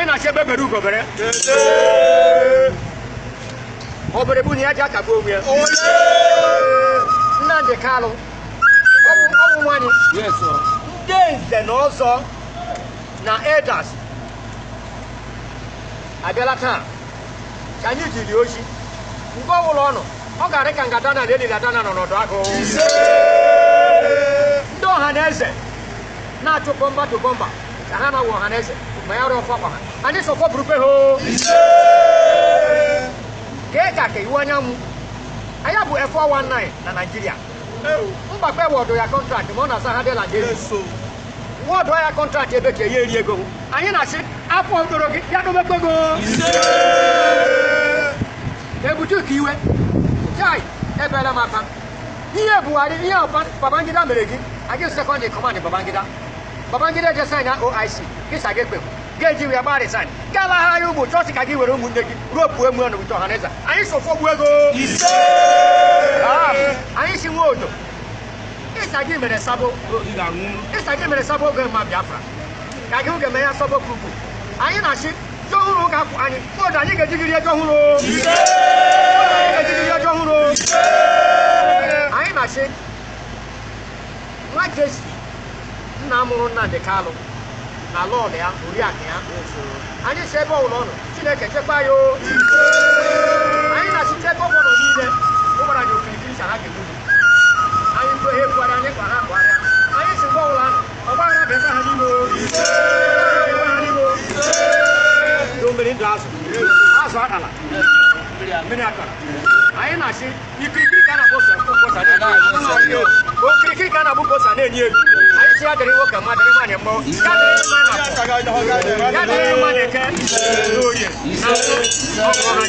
anyị na-achị ebe bere ugo bere obere bụ na ya ji akagbu onwe ya Nnamdi Kanu ọnwụ nwanyị ndị nze na ọzọ na elders abịala taa ka anyị jiri ozi mgbe ọbụla ọ nọ ọ ga-arị ka ngadana na elili adana nọ n'ọdụ agụ ndị ọha na eze na-achụ bọmba to bọmba ka ha na-awụ ọha na eze ma ya rụọ ọfọ ha anyị sọfọpụrụ pe ha ka ka iwu anyanwụ anyị bụ F419 na Naịjirịa mgbakpe wọdụ ya kọntraktị ma ọ na-asa ha dịla ndị wọdụ ya kọntraktị ebe ka ya eri ego anyị na-asị afọ ndoro gị ya domekpego ebute ka iwe chai ebere m aka ihe Buhari ihe Babangida mere gị agị sekọndị kọmandị Babangida je saịn na OIC kịsa gị ekpe ga-eji ya gbaa resign gala ha ya ugbo chọọchị ka gị were ụmụnne gị ropu emu ọnụ bute ọhaneze anyị sofogbu ego anyị si nwe odo ịsa gị mere sabo oge ma Biafra ka gị oge mee ya sabo kuku anyị na-achị jọ ọhụrụ ga-akwụ anyị odo anyị ga-ejigiri ego ọhụrụ anyị na-achị nwa Jesi nna mụrụ Nnamdi Kanu na lọọlụ ya oriakụ ya anyị si ebe ọbụla ọ nọ Chineke chekwa ya anyị na-achịcha gọvanọ niile ụgbara anyị okirikiri sa ha ga-egbu anyị kwe ha ekwugharị anyị kwa ha kpụgharịa anyị si mgbe ọbụla nọ ọgbaghara bịata ha n'ime mmiri ndụ azụ akala mmiri akara anyị na-achị ikirikiri ka a na-akpọ okirikiri ka a na-abụ kosa na-enye elu anyị si ya dịrị nwoke mma dịrị nwaanyị mmụọ ya dịrị mmadụ eke n'orie na ọkụ ọha